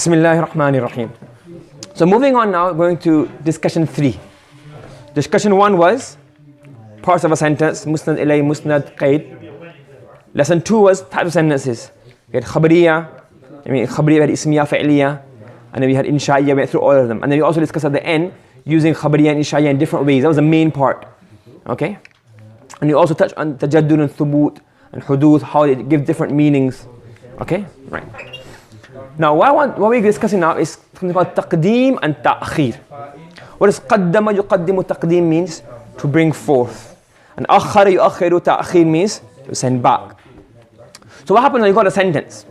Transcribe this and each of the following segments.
Bismillahir Rahmanir Rahim. So moving on now, going to discussion 3. Discussion 1 was parts of a sentence, musnad ilay, musnad, qaid. Lesson 2 was types of sentences. We had khabariya, khabariya, we had ismiya, fa'liya, and then we had insha'iyya, we went through all of them. And then we also discussed at the end, using khabariya and insha'iyya in different ways. That was the main part. Okay? And we also touched on tajaddud and thubut and huduth, how they give different meanings. Okay? Right. Now, what we're discussing now is something called taqdeem and ta'khir. What does qaddama yuqaddimu taqdeem means? To bring forth. And akhara yuakhiru ta'khir means to send back. So what happens when you got a sentence?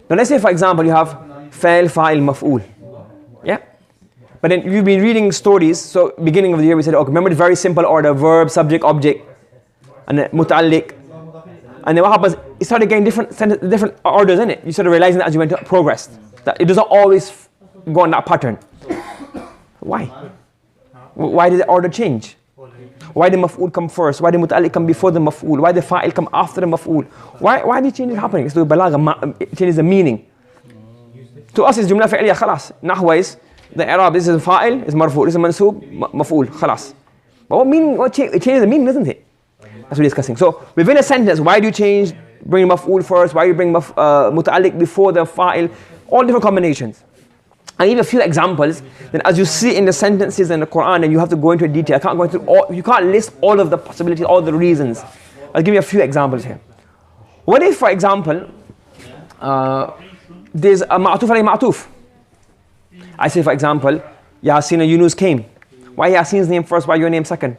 Now let's say for example you have fa'il, fa'il, maf'ul. Yeah? But then you've been reading stories, so beginning of the year we said, okay, remember the very simple order, verb, subject, object, and then muta'alliq. And then what happens, you started getting different orders in it. You started realizing that as you went progressed, that it doesn't always go on that pattern. Why? Why did the order change? Why did maf'ul come first? Why did muta'alliq come before the maf'ul? Why did fa'il come after the maf'ul? Why did changes happening? It's the balagah, it changes the meaning. To us it's jumla fi'liya, khalas. Nahwa is the i'rab, this is fa'il, is marfu', this is mansoob, maf'ul, khalas. But what meaning, it changes the meaning, doesn't it? That's what we're discussing. So within a sentence, why do you change, bring maf'ul first? Why do you bring muta'alliq before the fa'il? All different combinations. I give a few examples. Then as you see in the sentences in the Quran, and you have to go into detail. I can't go into all, you can't list all of the possibilities, all the reasons. I'll give you a few examples here. What if, for example, there's a ma'tuf alayhi ma'tuf. I say, for example, Yasin and Yunus came. Why Yasin's name first? Why your name second?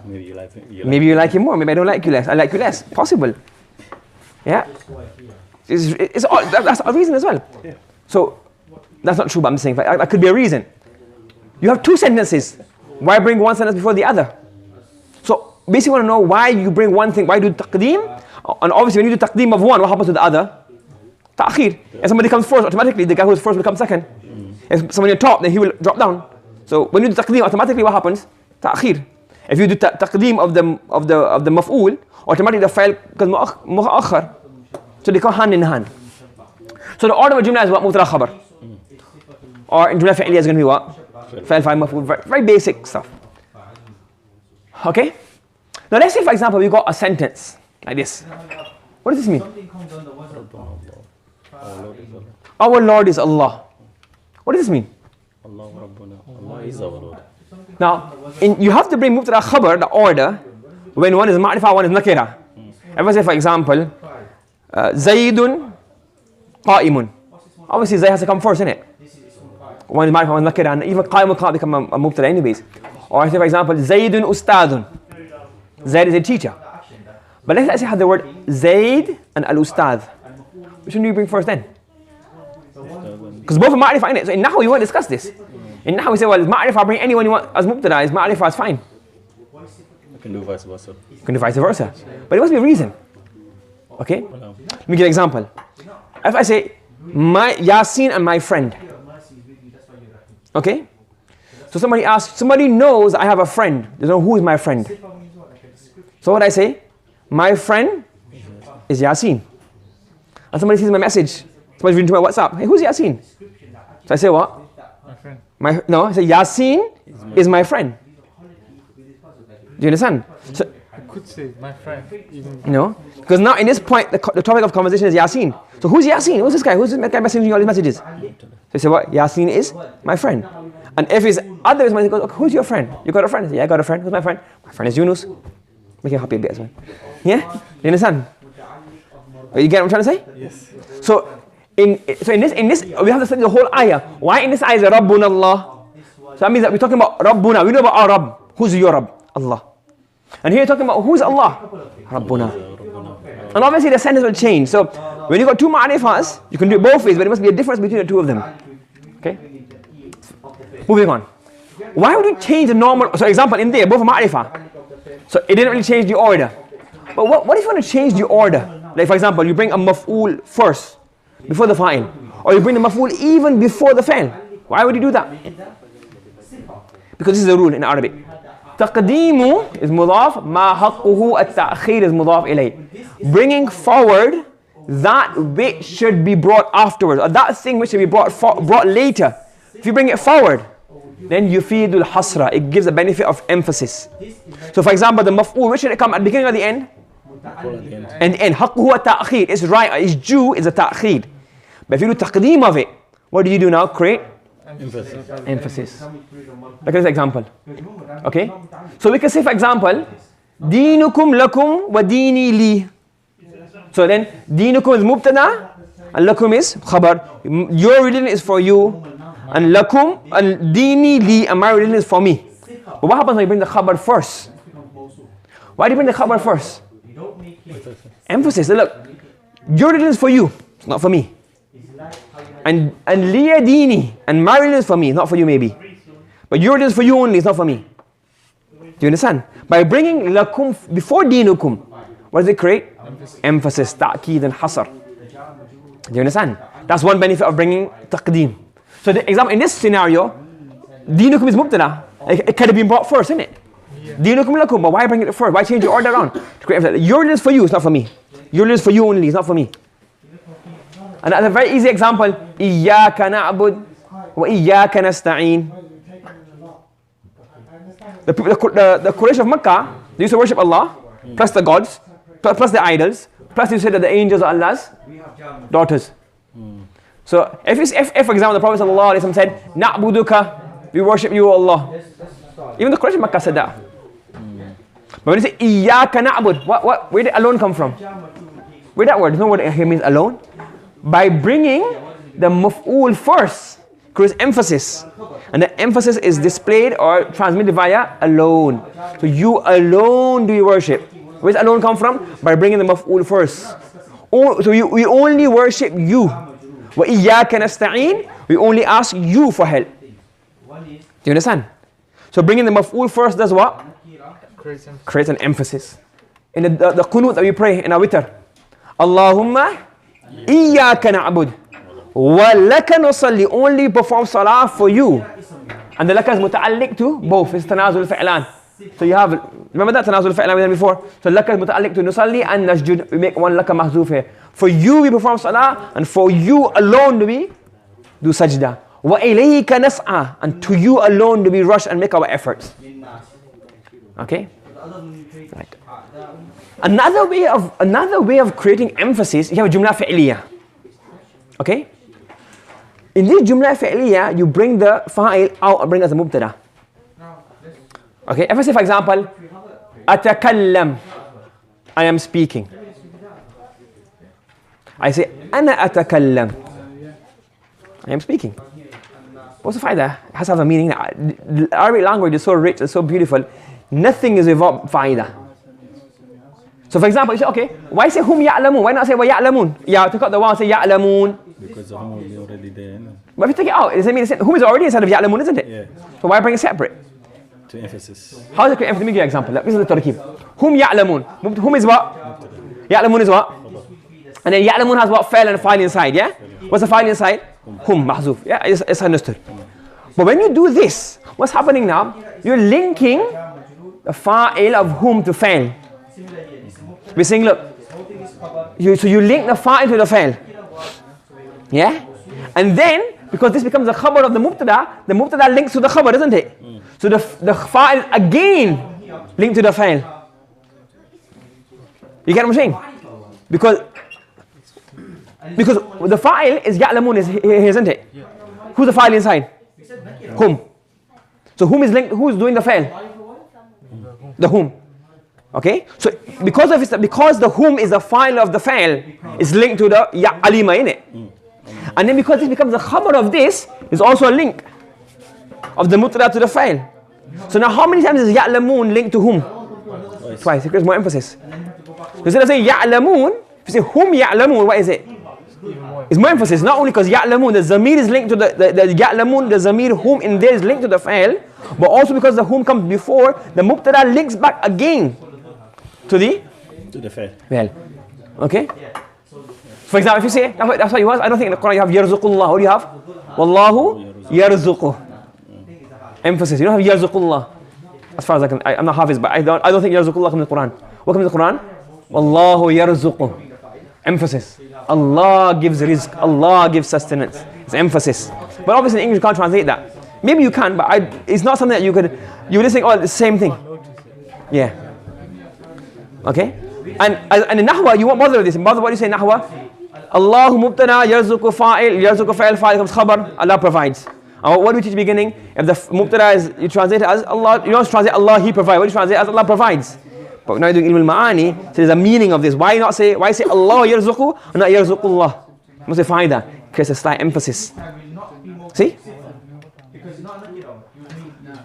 Maybe you like him. Maybe you like him more. Maybe I don't like you less. I like you less. Possible. Yeah. That's a reason as well. Yeah. So that's not true, but I'm saying that could be a reason. You have two sentences. Why bring one sentence before the other? So basically, want to know why you bring one thing. Why do taqdeem? And obviously, when you do taqdeem of one, what happens to the other? Ta'khir. If somebody comes first, automatically the guy who's first will come second. If somebody on top, then he will drop down. So when you do taqdeem, automatically what happens? Ta'khir. If you do taqdeem of the maf'ul, automatically the fa'il goes mu'akhar. So they come hand in hand. So the order of jumla is what? Mubtada khabar. Or in jumla fi'liya is going to be what? Fa'il, fa'il, maf'ul. Very basic stuff. Okay? Now let's say for example we got a sentence like this. What does this mean? Our Lord is Allah. What does this mean? Allah is our Lord. Now, you have to bring mubtada khabar, the order, when one is ma'rifah, one is nakira. If I say, for example, Zaydun qa'imun. Obviously, Zayd has to come first, isn't it? One is ma'rifah, one is nakira, and even qa'imun can't become a mubtada anyways. Or I say, for example, Zaydun ustadun. Zayd is a teacher. But let's say have the word Zayd and al-ustad. Which one do you bring first then? Because both are ma'rifah, innit? So in Nahw, you won't discuss this. In Nahw, we say, well, ma'rifah, bring anyone you want as mubtada, is ma'rifah, is fine. You can do vice versa. You can do vice versa. But it must be a reason. Okay? Let me give an example. If I say, my Yasin and my friend. Okay? So somebody asks, somebody knows I have a friend. They don't know who is my friend. So what I say? My friend is Yasin. And somebody sees my message. Somebody's reading to my WhatsApp. Hey, who's Yasin? So I say what? My friend. No, I say Yasin is my friend. Do you understand? So, I could say my friend. Even no, because now in this point, the topic of conversation is Yasin. So who's Yasin? Who's this guy? Who's this guy messaging you all these messages? So I say what? Yasin is my friend. And if it's others, he goes, okay, who's your friend? You got a friend? I say, yeah, I got a friend. Who's my friend? My friend is Yunus. Make him happy a bit as well. Yeah? You understand? You get what I'm trying to say? yes. So in this we have to study the whole ayah. Why in this ayah is Rabbuna Allah? So that means that we're talking about Rabbuna. We know about our Rabb. Who's your Rabb? Allah. And here you're talking about who's Allah? Rabbuna. And obviously the sentence will change. So when you got two ma'rifahs, you can do it both ways, but there must be a difference between the two of them. Okay? Moving on. Why would you change the normal? So example, in there, both are ma'rifah. So it didn't really change the order. But what if you want to change the order? Like for example, you bring a maf'ul first, before the fa'il. Or you bring the maf'ul even before the fa'il. Why would you do that? Because this is a rule in Arabic. Taqdeemu is mudaf, ma haqquhu at-ta'khir is mudaf ilay. Bringing forward that which should be brought afterwards, or that thing which should be brought later. If you bring it forward, then yufidul hasra, it gives a benefit of emphasis. So for example, the maf'ul, which should it come at the beginning or the end? And the end. Haqquhu ta'khir, it's right, it's due, is a ta'khir. But if you do taqdeem of it, what do you do now? Create emphasis. Look at this example. Okay? So we can say, for example, Deenukum lakum wa deeni li. So then, Deenukum is mubtada, and lakum is khabar. Your religion is for you, and lakum, and deeni li, and my religion is for me. But what happens when you bring the khabar first? Why do you bring the khabar first? Emphasis. Look, your religion is for you, it's not for me. And liya deeni, and my religion is for me, not for you maybe. But your religion is for you only, it's not for me. Do you understand? By bringing lakum before deenukum, what does it create? Emphasis, ta'keed and hasr. Do you understand? That's one benefit of bringing taqdeem. So the example in this scenario, deenukum is mubtada. It could have been brought first, isn't it? Deenukum lakum, but why bring it first? Why change the order around? To create emphasis. Your religion is for you, it's not for me. Your religion is for you only, it's not for me. And that's a very easy example. Iyyaka na'bud wa iyyaka nasta'een. The Quraysh of Makkah, they used to worship Allah, plus the gods, plus the idols, plus you said that the angels are Allah's daughters. So if for example the Prophet ﷺ said, Na'buduka, we worship you, O Allah. Even the Quraysh of Makkah said that. But when you say Iyyaka na'bud, where did alone come from? Where that word? There's no word here means alone. By bringing the maf'ul first, creates emphasis. And the emphasis is displayed or transmitted via alone. So you alone do you worship. Where does alone come from? By bringing the maf'ul first. So we only worship you. Wa iyyaka nasta'een, we only ask you for help. Do you understand? So bringing the maf'ul first does what? Creates an emphasis. In the qunut that we pray in our witr, Allahumma iyyaka na'bud wa laka nusalli, only perform salah for you. And the laka is muta'alliq to both. It's tanazul fi'lan. So you have, remember that tanazul fi'lan we did before? So laka is muta'alliq to nusalli and nasjud. We make one laka mahzuf here. For you we perform salah, and for you alone do we do sajda. Wa ilayka nas'a, and to you alone do we rush and make our efforts. Okay? Right. Another way of creating emphasis, you have a jumla fi'liya. Okay? In this jumla fi'liya, you bring the fa'il out and bring as a mubtada. Okay? If I say, for example, atakallam, I am speaking. I say, ana atakallam, I am speaking. What's the faida? It has to have a meaning. The Arabic language is so rich and so beautiful. Nothing is without faida. So for example, you say, okay, why say hum ya'lamun? Why not say wa ya'lamun? Yeah, take out the one and say ya'lamun. Because the hum will be already there. No? But if you take it out, it doesn't mean hum is already inside of ya'lamun, isn't it? Yeah. So why bring it separate? To emphasis. How does it create emphasis? Let me give you an example. This is the Tarkib. Hum ya'lamun. Hum is what? Ya'lamun is what? And then ya'lamun has what? Fa'il and fa'il inside, yeah? What's the fa'il inside? Hum, mahzuf. Yeah, it's understood. But when you do this, what's happening now? You're linking the fa'il of hum to fa'il. We're saying, look, so you link the fa'il to the fa'il. Yeah? And then, because this becomes the khabar of the mubtada links to the khabar, isn't it? So the fa'il again linked to the fa'il. You get what I'm saying? Because the fa'il is ya'lamun, is here, isn't it? Who's the fa'il inside? Hum. So whom is linked? Who is doing the fa'il? The whom. Okay? So because the whom is the fa'il of the fa'il, is linked to the alima, innit? And then because this becomes the khabar of this, is also a link of the mubtada to the fa'il. So now how many times is ya'lamun linked to whom? Twice. It creates more emphasis. So instead of saying ya'lamun, if you say hum ya'lamun, what is it? It's more emphasis. Not only because ya'lamun, the zamir is linked to the ya'lamun, the zamir whom in there is linked to the fa'il, but also because the whom comes before, the mubtada links back again to the fa'il. Okay? For example, if you say, that's what you want, I don't think in the Quran you have yarzuqullah. What do you have? Wallahu yarzuqu. Emphasis. You don't have yarzuqullah. As far as I'm not hafiz, but I don't think yarzuqullah comes in the Quran. What comes in the Quran? Wallahu yarzuqu. Emphasis. Allah gives rizq. Allah gives sustenance. It's emphasis. But obviously in English you can't translate that. Maybe you can, but it's not something that you could. You're listening. Oh, it's the same thing. Yeah. Okay. And in Nahwa, you won't bother with this. Bother what you say in Nahwa. Allahu mubtada yarzuqu fa'il comes khabar. Allah provides. And what do we teach at the beginning? If the mubtada is, you translate it as Allah. You don't translate Allah, He provides. What do you translate as Allah provides? But now you're doing ilm al-ma'ani, so there's a meaning of this. Why say Allah yarzuqu and not yarzuqullah? You must find that. Creates a slight emphasis. See?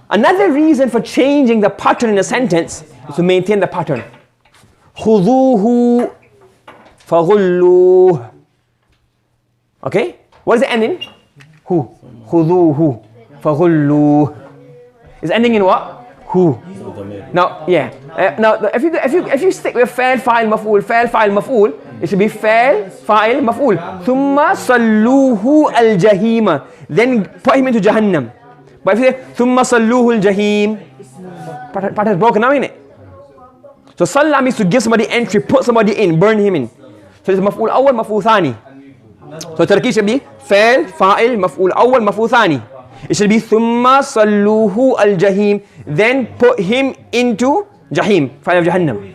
Another reason for changing the pattern in a sentence is to maintain the pattern. خُذُوهُ فَغُلُّوهُ. Okay? What is the ending? Who? خُذُوهُ فَغُلُّوهُ. Is ending in what? Who? Now, yeah. Now, if you stick with fa'il, maf'ul, it should be fa'il, maf'ul. ثُمَّ صَلُّوهُ الْجَحِيمَ. Then put him into Jahannam. But if you say ثُمَّ صَلُّوهُ الْجَحِيمَ, pattern is broken now, isn't it? So Salah means to give somebody entry, put somebody in, burn him in. So it's maf'ul awwal, maf'ul thani. So Tarkib should be fa'il, maf'ul awwal, maf'ul thani. It should be ثُمَّ صَلُّوهُ الْجَحِيمَ. Then put him into Jahim, fire of Jahannam.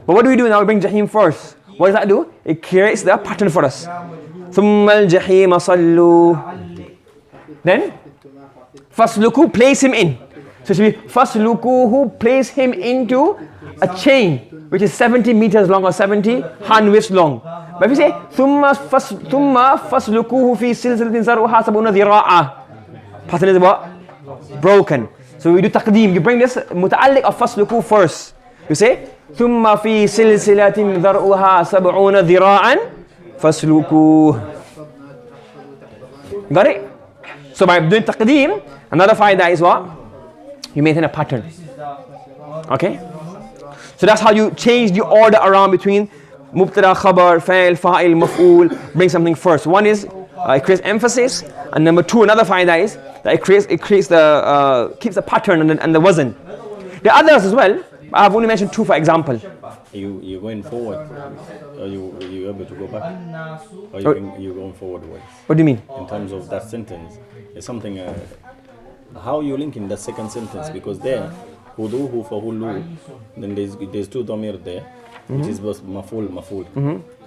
But what do we do now? We bring Jahim first. What does that do? It creates the pattern for us. ثُمَّ الْجَحِيمَ صَلُّوهُ. Then فَاسْلُكُوا, place him in. So it should be فَاسْلُكُوهُ, place him into a chain which is 70 meters long or 70 hand widths long. But if you say ثُمَّ فَاسْلُكُوهُ فِي سِلْسِلَةٍ ذَرْعُهَا سَبْعُونَ ذِرَاعًا. Pattern is what? Broken. So we do taqdeem. You bring this muta'alliq of fasluku first. You say ثُمَّ فِي سِلْسِلَةٍ ذَرْعُهَا سَبْعُونَ ذِرَاعًا فَاسْلُكُوهُ. Got it? So by doing taqdeem, another faida is what? You maintain a pattern. Okay? So that's how you change the order around between mubtada, khabar, fa'il, maf'ul. Bring something first. One is it creates emphasis, and number two, another faida is that it creates the keeps the pattern and the wazn. There are others as well. I have only mentioned two for example. You going forward, or you able to go back, or you going forward way? What do you mean? In terms of that sentence, it's something. How you link in that second sentence? Because there, huduhu fahullu, then there's two dhamir there, which is both maful.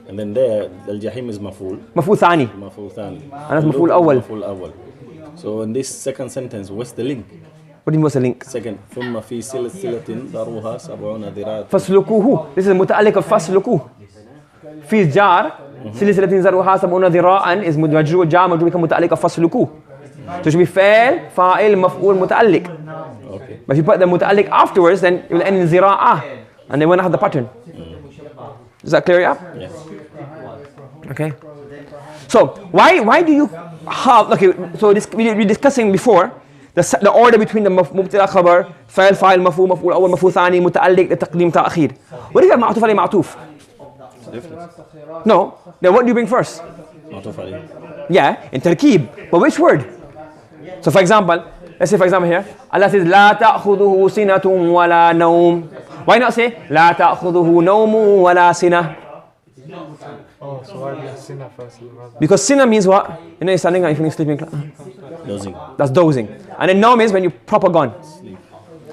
And then there, al-jahim is maful. Maful thani. Maful thani. And that's maful awwal. Maful awwal. So in this second sentence, what's the link? What do you mean what's the link? Second, ثُمَّ فِي سِلْسِلَةٍ ذَرْعُهَا سَبْعُونَ ذِرَاعًا. فَاسْلُكُوهُ. This is muta'alliq of fasluku. Fi jar, silsilatin zar'uha sab'una dhira'an is majrur, jar majrur become muta'alliq of fasluku. So it should be fa'il, maf'ul, muta'alliq. Okay. But if you put the muta'alliq afterwards, then it will end in zira'ah. And they won't have the pattern. Is that clear? Yeah? Yes. Okay. So why do you have, okay, so we were discussing before the order between the mubtada, khabar, fa'il, maf'ul, awwal, maf'ul thani, muta'alliq, the taqdeem, ta'khir. What if you have ma'tuf alayhi ma'tuf? It's different. No. Then what do you bring first? Ma'tuf alayhi. Yeah, in tarkib. But which word? So for example, let's say for example here, Allah says, لا تأخذه سنة ولا نوم. Why not say, لا تأخذه نوم ولا سنة? Oh, so why be sinner first? Because sinner means what? You know, you're standing and you're sleeping. Dozing. That's dozing. And then naum is when you're proper gone.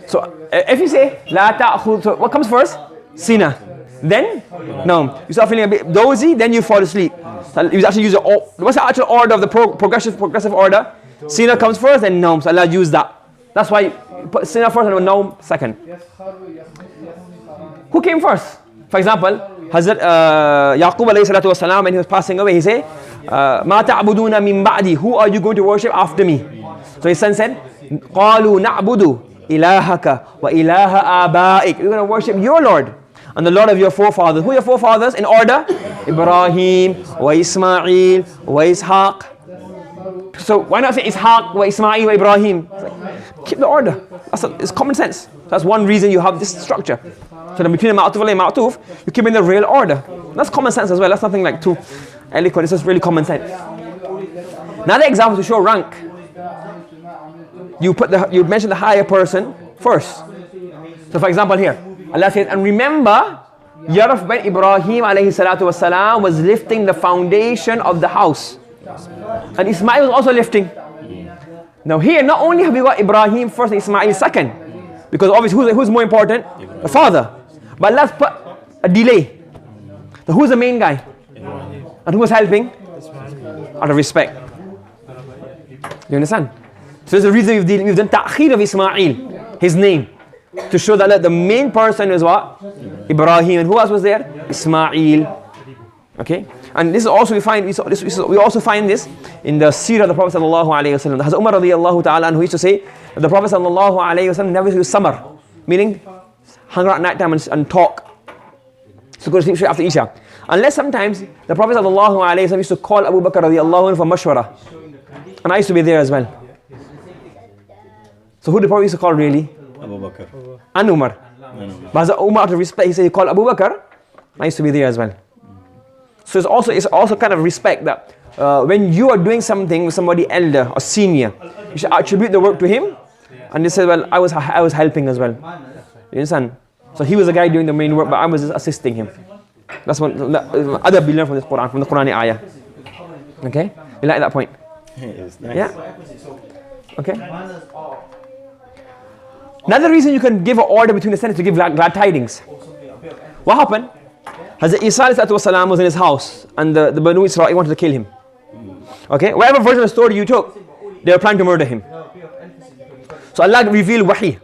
So if you say, لا تأخذ, so what comes first? Sinner. Then naum. You start feeling a bit dozy, then you fall asleep. So you actually use what's the actual order of the progressive order? Sinner comes first, then naum. So Allah used that. That's why you put sinner first and naum second. Who came first? For example, Hazrat Yaqub alayhi salatu wasalam, when he was passing away, he said, مَا تَعْبُدُونَ مِن بَعْدِي. Who are you going to worship after me? So his son said, قَالُوا نَعْبُدُ إِلَهَكَ وَإِلَهَ آبَائِكَ. We're going to worship your Lord and the Lord of your forefathers. Who are your forefathers in order? Ibrahim, wa Ismail, wa Ishaq. So why not say Ishaq, wa Ismail, wa Ibrahim? Keep the order. It's common sense. That's one reason you have this structure. So then between the ma'tuf and ma'tuf, you keep in the real order. That's common sense as well. That's nothing like too eloquent. It's just really common sense. Another example to show rank. You mention the higher person first. So for example here, Allah says, and remember year of when Ibrahim alayhi salatu wasalam was lifting the foundation of the house. And Ismail was also lifting. Now here, not only have we got Ibrahim first and Ismail second, because obviously who's more important? The father. But let's put a delay. So who's the main guy? And who was helping? Out of respect. You understand? So there's a reason we've done Ta'khir of Ismail, his name, to show that the main person is what? Ibrahim. And who else was there? Ismail. Okay? And this is also we also find this in the seerah of the Prophet sallallahu alaihi wasallam. Hazrat Umar radiyallahu ta'ala anhu used to say that the Prophet sallallahu alaihi wasallam never used summer, meaning hung around at night time and talk. So go to sleep straight after Isha. Unless sometimes the Prophet sallallahu alaihi wasallam used to call Abu Bakr radiyallahu anhu for mashwara. And I used to be there as well. So who the Prophet used to call really? Abu Bakr. And Umar. But Hazrat Umar, out of respect, he said he called Abu Bakr. I used to be there as well. So it's also kind of respect that when you are doing something with somebody elder or senior, you should attribute the work to him. And they said, well, I was helping as well. You understand? So he was the guy doing the main work, but I was just assisting him. That's what other we learn from this Quran, from the Quranic ayah. Okay? You like that point? Yes, nice. Yeah? Okay? Another reason you can give an order between the sentences to give glad tidings. What happened? Hazrat Isa ﷺ was in his house and the Banu Israel wanted to kill him. Okay? Whatever version of the story you took, they were planning to murder him. So Allah revealed wahi.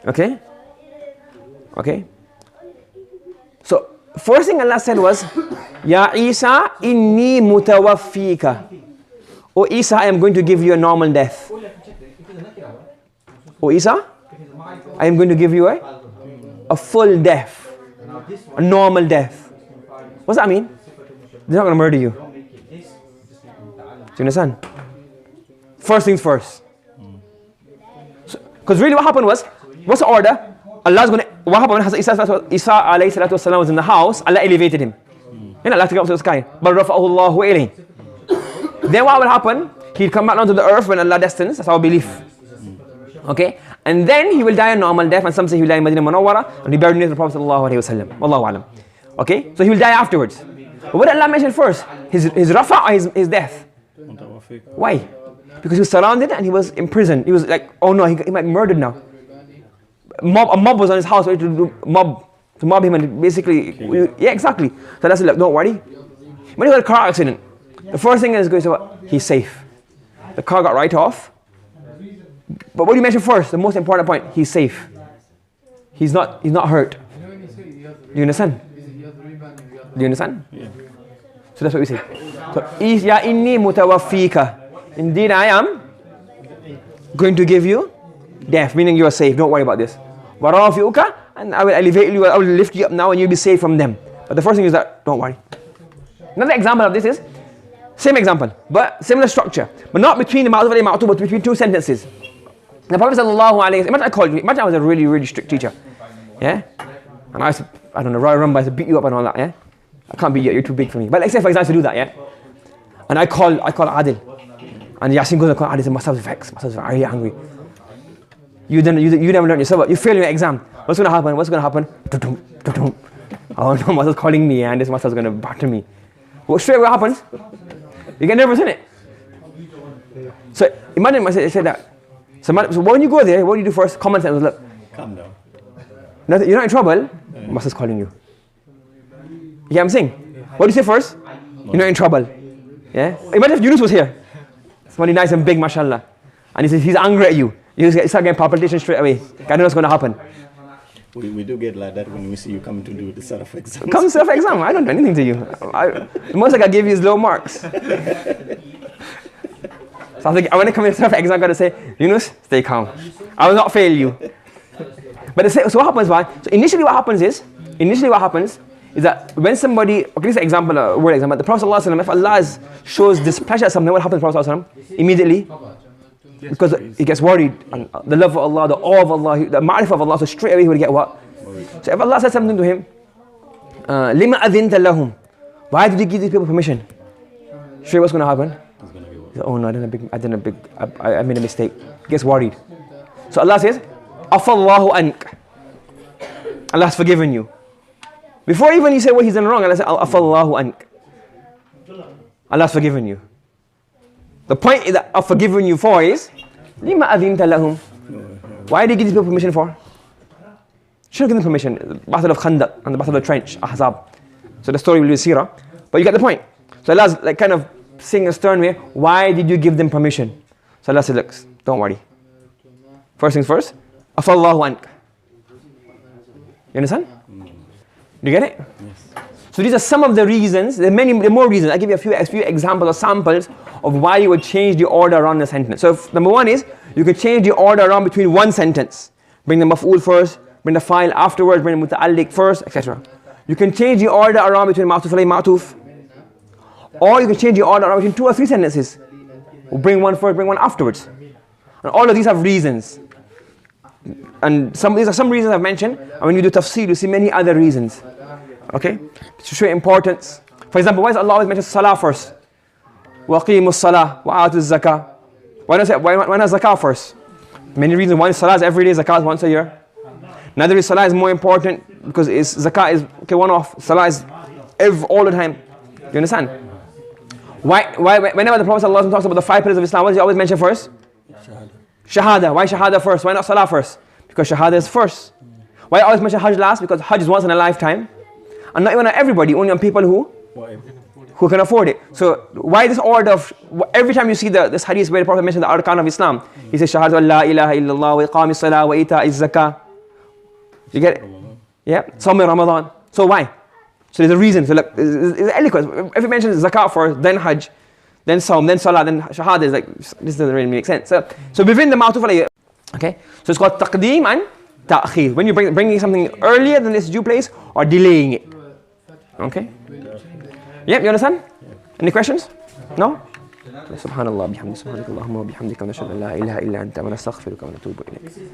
Okay? Okay? So, first thing Allah said was, Ya Isa, inni mutawaffika. O Isa, I am going to give you a normal death. O Isa, I am going to give you a full death. A normal death. What's that mean? They're not going to murder you. Do you understand? First things first. Because really what happened was, what's the order? Allah's going to, what happened when Isa alayhi salatu wasalam was in the house, Allah elevated him. Allah took him up to the sky. But rafa'ahu Allahu ilayhi. Then what will happen? He'll come back down to the earth when Allah destines. That's our belief. Okay? And then he will die a normal death, and some say he will die in Medina Munawwara, and he buried near the Prophet sallallahu alaihi wasallam. Wallahu alam. Okay? So he will die afterwards. But what did Allah mention first? His rafa or his death? Why? Because he was surrounded and he was imprisoned. He was like, oh no, he might be murdered now. A mob was on his house, ready to mob him and basically, yeah, exactly. So Allah said, like, don't worry. When he got a car accident, the first thing is going to say, what? He's safe. The car got right off. But what do you mention first? The most important point, he's safe. He's not hurt. Do you understand? Do you understand? Yeah. So that's what we say. So, Ya inni mutawaffika. Indeed, I am going to give you death, meaning you are safe. Don't worry about this. Warafi'uka, and I will elevate you, I will lift you up now and you'll be safe from them. But the first thing is that, don't worry. Another example of this is, same example, but similar structure. But not between the ma'tuf and ma'tuf, but between two sentences. The Prophet sallallahu alayhi wa sallam, imagine I was a really, really strict teacher. Yeah? And I used to, I don't know, run by, I used to beat you up and all that, yeah? I can't beat you, you're too big for me. But let's say for example, I used to do that, yeah? And I call Adil. And Yasin goes and calls Adil and says, Must have vexed, are you hungry? You never learned yourself, you fail your exam. What's going to happen? Oh no, Master's calling me and this Master's going to batter me. Well, straight away what happens? You get nervous, innit? So imagine I said that. So when you go there, what do you do first? Common sense, look. Calm down. You're not in trouble, Master's calling you. You get what I'm saying? What do you say first? You're not in trouble. Yeah? Imagine if Yunus was here. Somebody nice and big, mashallah. And he's angry at you. You start getting palpitations straight away. I know what's going to happen. We do get like that when we see you come to do the self exam. Come self exam. I don't do anything to you. The most I can give you is low marks. So I think when I come to self exam, I'm going to say, Yunus, stay calm. I will not fail you. But so what happens? So initially what happens is that when somebody, okay, this is an example, a word example. The Prophet ﷺ, if Allah shows displeasure at something, what happens to the Prophet ﷺ? Immediately, because he gets worried, and the love of Allah, the awe of Allah, the ma'rifah of Allah, so straight away he will get what? So if Allah says something to him, لِمَا أَذِنْتَ لَهُمْ, why did you give these people permission? Straight what's going to happen? He said, oh no, I made a mistake. He gets worried. So Allah says, أَفَى اللَّهُ أَنْكَ, Allah has forgiven you. Before even you say what he's done wrong, Allah says, Afallahu ank. Allah's forgiven you. The point that I've forgiven you for is, Lima adhinta lahum. Why did you give these people permission for? Should have given them permission. The Battle of Khandaq and the Battle of the Trench, Ahzab. So the story will be seerah. But you get the point. So Allah's like kind of saying a stern way, why did you give them permission? So Allah said, look, don't worry. First things first, Afallahu ank. You understand? Do you get it? Yes. So these are some of the reasons. There are more reasons. I'll give you a few examples or samples of why you would change the order around the sentence. So number one is, you could change the order around between one sentence. Bring the maf'ul first, bring the fa'il afterwards, bring the muta'alliq first, etc. You can change the order around between ma'tuf alayhi, ma'tuf. Or you can change the order around between 2 or 3 sentences. Bring one first, bring one afterwards. And all of these have reasons. And these are some reasons I've mentioned. And when you do tafsir, you see many other reasons. Okay? To show importance. For example, why does Allah always mention salah first? وَقِيمُوا الصَّلَاةِ وَآتُوا الزَّكَاةِ. Why not zakah first? Many reasons. One is salah is every day, zakah is once a year. Another is salah is more important because zakah is one off. Salah is all the time. You understand? Why whenever the Prophet ﷺ talks about the 5 pillars of Islam, what does he always mention first? Shahada. Why shahada first? Why not salah first? Because shahada is first. Why always mention hajj last? Because hajj is once in a lifetime. And not even on everybody, only on people who can afford it. So why this order of, every time you see this hadith where the Prophet mentioned the arkan of Islam, he says shahadu an la ilaha illallah wa iqamis salah wa ita'iz zakah. You get it? Yeah? Sawm Ramadan. So why? So there's a reason. So look, it's eloquent. If you mention zakah first, then hajj, then sawm, then salah, then shahada, is like, this doesn't really make sense. So within the ma'tuf alayhi, okay? So it's called taqdeem and ta'khir. When you're bringing something earlier than its due place or delaying it. Okay? Yeah, you understand? Any questions? No? Subhanallah, bihamdi, subhanakallahumma wa bihamdika, wa nashhadu an la ilaha illa anta, wa nastaghfiruka wa natubu ilayk.